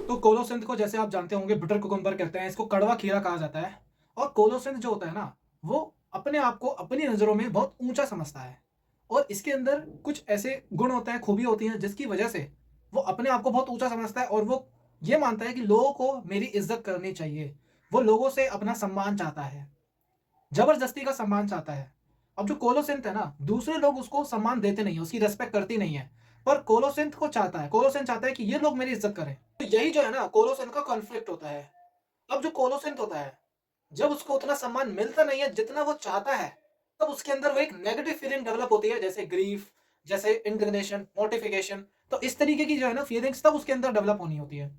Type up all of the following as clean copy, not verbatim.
तो कोलोसिंथ को जैसे आप जानते होंगे बिटर कुकुम्बर कहते हैं, इसको कड़वा खीरा कहा जाता है। और कोलोसिंथ जो होता है ना, वो अपने आप को अपनी नज़रों में बहुत ऊँचा समझता है और इसके अंदर कुछ ऐसे गुण होते हैं, खूबी होती हैं जिसकी वजह से वो अपने आप को बहुत ऊँचा समझता है और वो ये मानता है कि लोगों को मेरी इज़्ज़त करनी चाहिए। वो लोगों से अपना सम्मान चाहता है, ज़बरदस्ती का सम्मान चाहता है। अब जो कोलोसिंथ है ना, दूसरे लोग उसको सम्मान देते नहीं हैं, उसकी रिस्पेक्ट करती नहीं है। पर कोलोसिंथ चाहता है कि ये लोग मेरी इज़्ज़त करें। तो यही जो है ना कोलोसिंथ का कॉन्फ्लिक्ट होता है। अब जो कोलोसिंथ होता है, जब उसको उतना सम्मान मिलता नहीं है जितना वो चाहता है, तब उसके अंदर वो एक नेगेटिव फीलिंग डेवलप होती है, जैसे ग्रीफ, जैसे इंडिग्नेशन, मोर्टिफिकेशन। तो इस तरीके की जो है ना फीलिंग्स तब उसके अंदर डेवलप होनी होती है।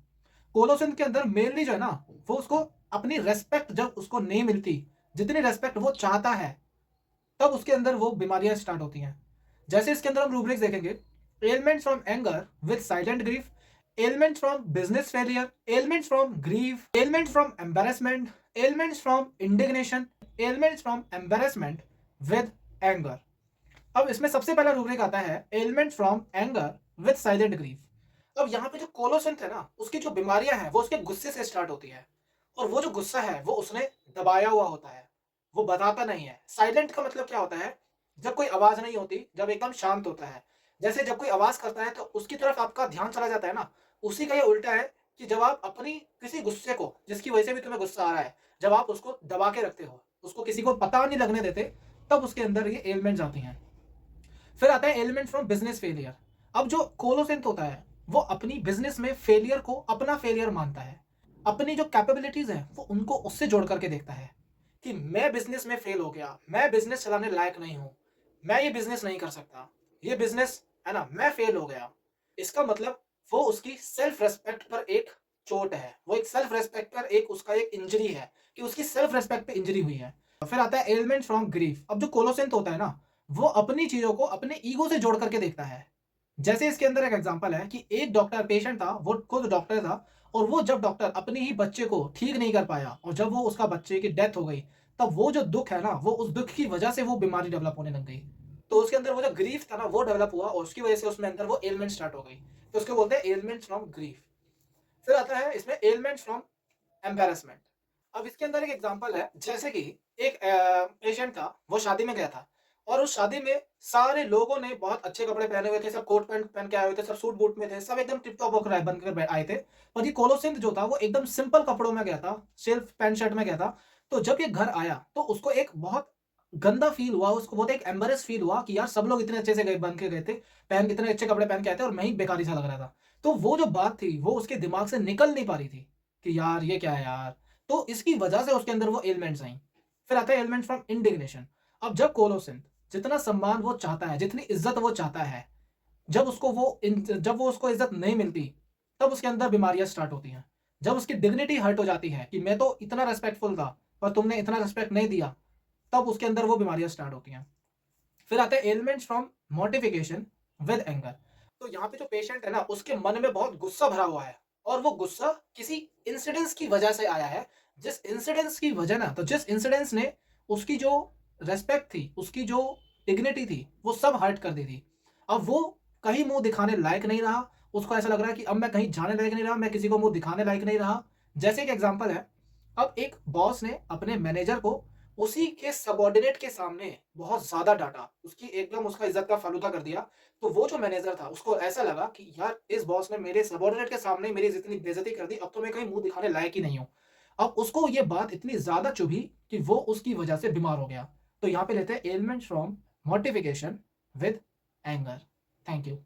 कोलोसिंथ के अंदर मेनली जो है ना, वो उसको अपनी रिस्पेक्ट जब उसको नहीं मिलती, जितनी रिस्पेक्ट वो चाहता है, तब उसके अंदर वो बीमारियां स्टार्ट होती हैं। जैसे इसके अंदर हम रूब्रिक्स देखेंगे, elements from anger with silent grief, elements from business failure, elements from grief, elements from embarrassment, elements from indignation, elements from embarrassment with anger. अब इसमें सबसे पहला रूब्रिक आता है elements from anger with silent grief. अब यहाँ पे जो कोलोसिंथ है ना, उसकी जो बीमारियां हैं वो उसके गुस्से से स्टार्ट होती है और वो जो गुस्सा है वो उसने दबाया हुआ होता है, वो बताता नहीं है। साइलेंट का मतलब क्या होता है? जब कोई आवाज नहीं होती, जब एकदम शांत होता है। जैसे जब कोई आवाज करता है तो उसकी तरफ आपका ध्यान चला जाता है ना, उसी का ये उल्टा है कि जब आप अपनी किसी गुस्से को, जिसकी वजह से भी तुम्हें गुस्सा आ रहा है, जब आप उसको दबा के रखते हो, उसको किसी को पता नहीं लगने देते, तब उसके अंदर ये एलिमेंट्स आती हैं। फिर आता है एलिमेंट फ्रॉम बिजनेस फेलियर। अब जो कोलोसिंथ होता है, वो अपनी बिजनेस में फेलियर को अपना फेलियर मानता है। अपनी जो कैपेबिलिटीज है वो उनको उससे जोड़ करके देखता है कि मैं बिजनेस में फेल हो गया, मैं बिजनेस चलाने लायक नहीं हूं, मैं ये बिजनेस नहीं कर सकता, ये बिजनेस है ना, मैं फेल हो गया। इसका मतलब वो उसकी सेल्फ रेस्पेक्ट पर एक चोट है, वो एक सेल्फ रेस्पेक्ट पर एक उसका एक इंजरी है कि उसकी सेल्फ रेस्पेक्ट पे इंजरी हुई है। फिर आता है एलिमेंट फ्रॉम ग्रीफ। अब जो कोलोसेंथ होता है ना, वो अपनी चीजों को अपने ईगो से जोड़ करके देखता है। जैसे इसके अंदर एक एग्जांपल है कि एक डॉक्टर पेशेंट था, वो खुद डॉक्टर था और वो जब डॉक्टर अपने ही बच्चे को ठीक नहीं कर पाया और जब वो उसका बच्चे की डेथ हो गई, तब वो जो दुख है ना, वो उस दुख की वजह से वो बीमारी डेवलप होने लग गई। तो उसके अंदर वो जो ग्रीफ था ना, वो डेवलप हुआ और उसकी वजह से उसमें अंदर वो एलिमेंट स्टार्ट हो गई। तो उसको बोलते हैं एलिमेंट फ्रॉम ग्रीफ। फिर आता है इसमें एलिमेंट फ्रॉम एम्बैरेसमेंट। अब इसके अंदर एक एग्जांपल है, जैसे कि एक पेशेंट था, वो शादी में गया था और उस शादी में सारे लोगों ने बहुत अच्छे कपड़े पहने हुए थे, सब कोट पैंट पहन के आए हुए थे, सब सूट बूट में थे, सब एकदम टिप टॉप होकर बनकर आए थे। पर ये कोलोसिंथ जो था वो एकदम सिंपल कपड़ों में गया था, सिर्फ पैंट शर्ट में गया था। तो जब ये घर आया तो उसको एक बहुत गंदा फील हुआ, उसको बहुत एक एम्बेरस फील हुआ कि यार सब लोग इतने अच्छे से गए, बन के गए थे, पहन इतने अच्छे कपड़े पहन के आए थे और मैं ही बेकारी सा लग रहा था। तो वो जो बात थी वो उसके दिमाग से निकल नहीं पा रही थी कि यार ये क्या है यार। तो इसकी वजह से उसके अंदर वो एलिमेंट्स आई। फिर आता है एलिमेंट फ्रॉम इंडिग्नेशन। अब जब कोलोसिंथ जितना सम्मान वो चाहता है, जितनी इज्जत वो चाहता है, जब वो उसको इज्जत नहीं मिलती, तब उसके अंदर बीमारियां स्टार्ट होती हैं। जब उसकी डिग्निटी हर्ट हो जाती है कि मैं तो इतना रेस्पेक्टफुल था पर तुमने इतना रेस्पेक्ट नहीं दिया, तब उसके अंदर वो बीमारियां स्टार्ट होती हैं। फिर आता है elements from mortification with anger. तो यहाँ पे जो पेशेंट है ना, उसके मन में बहुत गुस्सा भरा हुआ है और वो गुस्सा किसी इंसिडेंस की वजह से आया है। जिस इंसिडेंस ने उसकी जो रेस्पेक्ट थी, उसकी जो डिग्निटी थी, वो सब हर्ट कर दी थी। अब वो कहीं मुंह दिखाने लायक नहीं रहा। उसको ऐसा लग रहा है कि अब मैं कहीं जाने लायक नहीं रहा, मैं किसी को मुंह दिखाने लायक नहीं रहा। जैसे एक एग्जांपल है, अब एक बॉस ने अपने मैनेजर को उसी के सबॉर्डिनेट के सामने बहुत ज़्यादा डाँटा, उसकी एकदम उसका इज़्ज़त का फ़ालूदा कर दिया। तो वो जो मैनेजर था, उसको ऐसा लगा कि यार इस बॉस ने मेरे सबॉर्डिनेट के सामने मेरी इतनी बेइज़्ज़ती कर दी, अब तो मैं कहीं मुँह दिखाने लायक ही नहीं हूँ। अब उसको ये बात इतनी ज़्यादा चुभी कि वो उसकी वजह से बीमार हो गया। तो यहाँ पे लेते हैं elements from mortification with anger. Thank you.